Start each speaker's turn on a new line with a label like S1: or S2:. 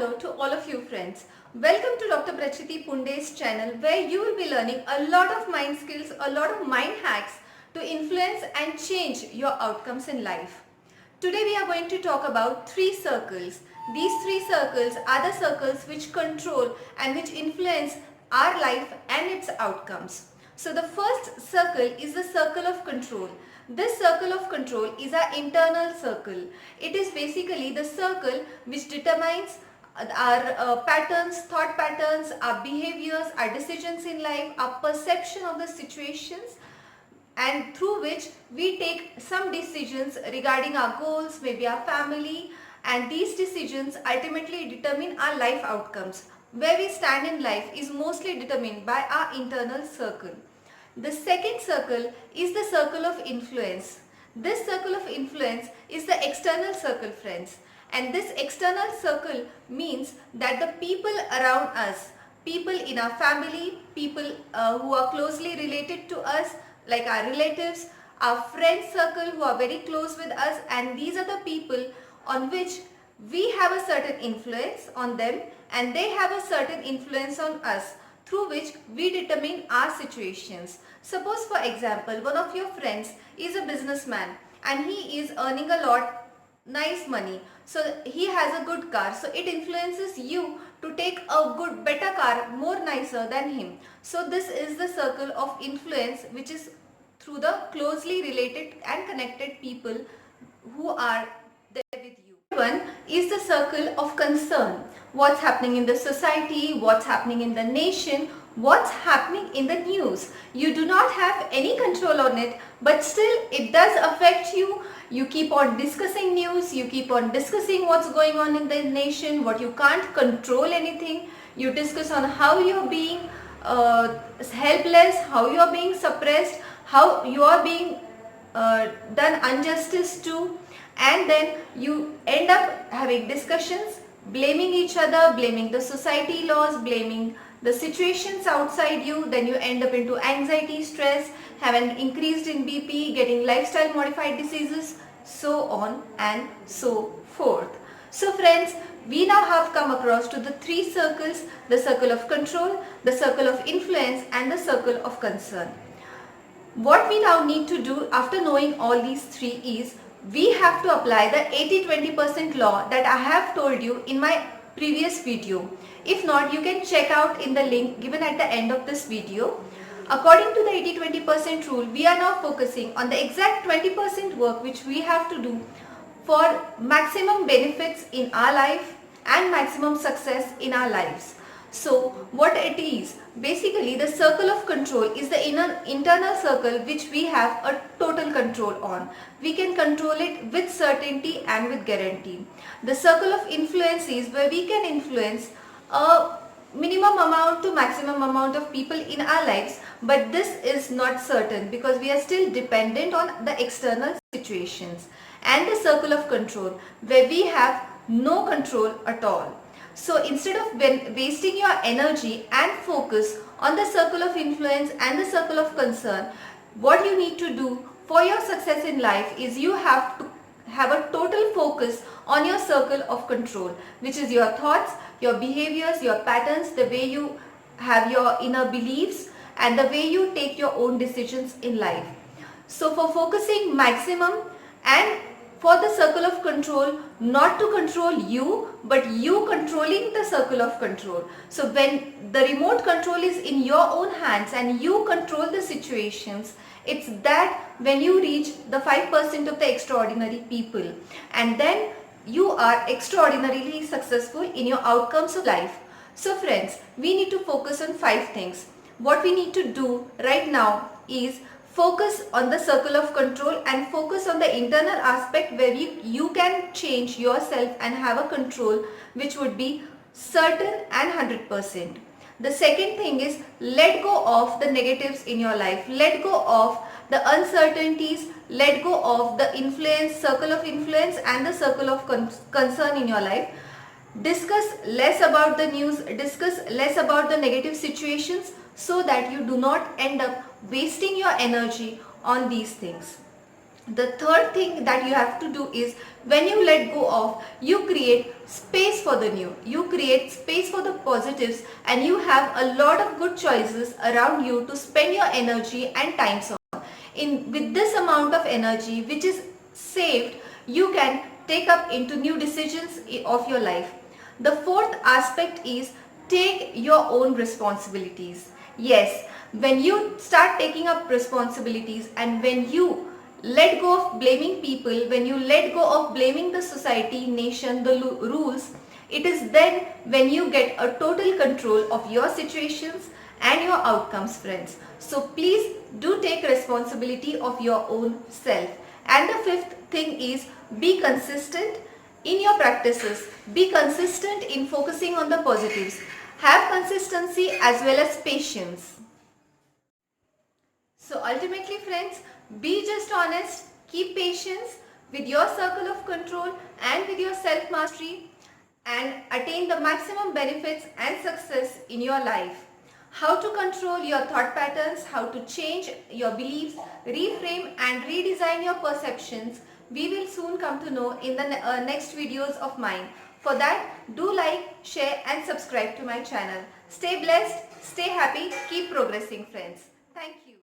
S1: hello to all of you friends. Welcome to Dr. Prachiti Punde's channel where you will be learning a lot of mind skills, a lot of mind hacks to influence and change your outcomes in life. Today we are going to talk about 3 circles. These 3 circles are the circles which control and which influence our life and its outcomes. So the first circle is the circle of control. This circle of control is our internal circle. It is basically the circle which determines our patterns, thought patterns, our behaviors, our decisions in life, our perception of the situations, and through which we take some decisions regarding our goals, maybe our family, and these decisions ultimately determine our life outcomes. Where we stand in life is mostly determined by our internal circle. The second circle is the circle of influence. This circle of influence is the external circle, friends. And this external circle means that the people around us, people in our family, people who are closely related to us, like our relatives, our friend circle who are very close with us, and these are the people on which we have a certain influence on them and they have a certain influence on us, through which we determine our situations. Suppose for example, one of your friends is a businessman and he is earning a lot nice money. So he has a good car. So it influences you to take a good, better car, more nicer than him. So this is the circle of influence which is through the closely related and connected people who are there with you. One is the circle of concern. What's happening in the society, what's happening in the nation, what's happening in the news. You do not have any control on it, but still it does affect you. You keep on discussing news, you keep on discussing what's going on in the nation, what you can't control anything. You discuss on how you're being helpless, how you're being suppressed, how you are being done injustice to, and then you end up having discussions, blaming each other, blaming the society laws, blaming the situations outside you. Then you end up into anxiety, stress, having increased in BP, getting lifestyle modified diseases, so on and so forth. So friends, we now have come across to the 3 circles: the circle of control, the circle of influence, and the circle of concern. What we now need to do after knowing all these 3 is we have to apply the 80-20% law that I have told you in my previous video. If not, you can check out in the link given at the end of this video. According to the 80-20% rule, we are now focusing on the exact 20% work which we have to do for maximum benefits in our life and maximum success in our lives. So what it is, basically the circle of control is the internal circle which we have a total control on. We can control it with certainty and with guarantee. The circle of influence is where we can influence a minimum amount to maximum amount of people in our lives, but this is not certain because we are still dependent on the external situations. And the circle of control where we have no control at all. So instead of wasting your energy and focus on the circle of influence and the circle of concern, what you need to do for your success in life is you have to have a total focus on your circle of control, which is your thoughts, your behaviors, your patterns, the way you have your inner beliefs, and the way you take your own decisions in life. So for focusing maximum and for the circle of control, not to control you, but you controlling the circle of control. So when the remote control is in your own hands and you control the situations, it's that when you reach the 5% of the extraordinary people, and then you are extraordinarily successful in your outcomes of life. So friends, we need to focus on 5 things. What we need to do right now is focus on the circle of control and focus on the internal aspect where you can change yourself and have a control which would be certain and 100%. The second thing is let go of the negatives in your life. Let go of the uncertainties. Let go of the influence, circle of influence and the circle of concern in your life. Discuss less about the news. Discuss less about the negative situations so that you do not end up wasting your energy on these things. The third thing that you have to do is, when you let go of, you create space for the new. You create space for the positives, and you have a lot of good choices around you to spend your energy and time on. With this amount of energy which is saved, you can take up into new decisions of your life. The fourth aspect is, take your own responsibilities. Yes, when you start taking up responsibilities, and when you let go of blaming people, when you let go of blaming the society, nation, the rules, it is then when you get a total control of your situations and your outcomes, friends. So please do take responsibility of your own self. And the fifth thing is, be consistent in your practices. Be consistent in focusing on the positives. Have consistency as well as patience. So ultimately, friends, be just honest, keep patience with your circle of control and with your self-mastery, and attain the maximum benefits and success in your life. How to control your thought patterns, how to change your beliefs, reframe and redesign your perceptions, we will soon come to know in the next videos of mine. For that, do like, share and subscribe to my channel. Stay blessed, stay happy, keep progressing, friends. Thank you.